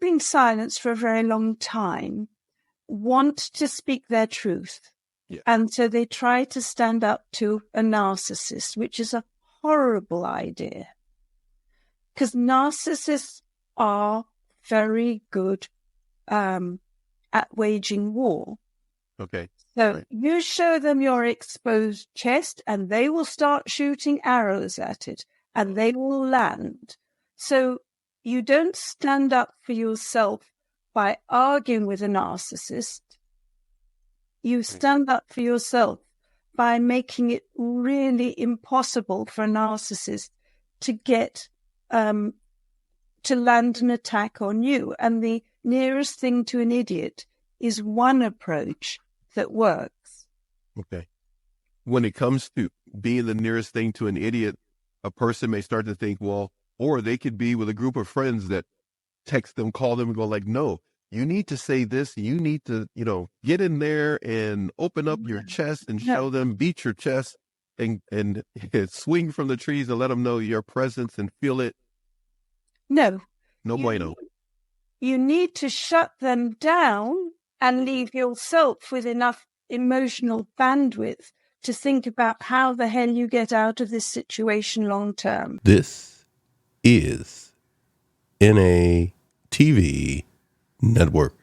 been silenced for a very long time want to speak their truth. Yeah. And so they try to stand up to a narcissist, which is a horrible idea. Because narcissists are very good at waging war. Okay. So Right. you show them your exposed chest and they will start shooting arrows at it and they will land. So you don't stand up for yourself by arguing with a narcissist. You stand up for yourself by making it really impossible for a narcissist to get to land an attack on you. And the nearest thing to an idiot is one approach that works. Okay. When it comes to being the nearest thing to an idiot, a person may start to think, well, or they could be with a group of friends that text them, call them and go like, no, you need to say this. You need to, get in there and open up your chest and show them, beat your chest and swing from the trees and let them know your presence and feel it. No. No bueno. You need to shut them down and leave yourself with enough emotional bandwidth to think about how the hell you get out of this situation long term. This is NATV Network.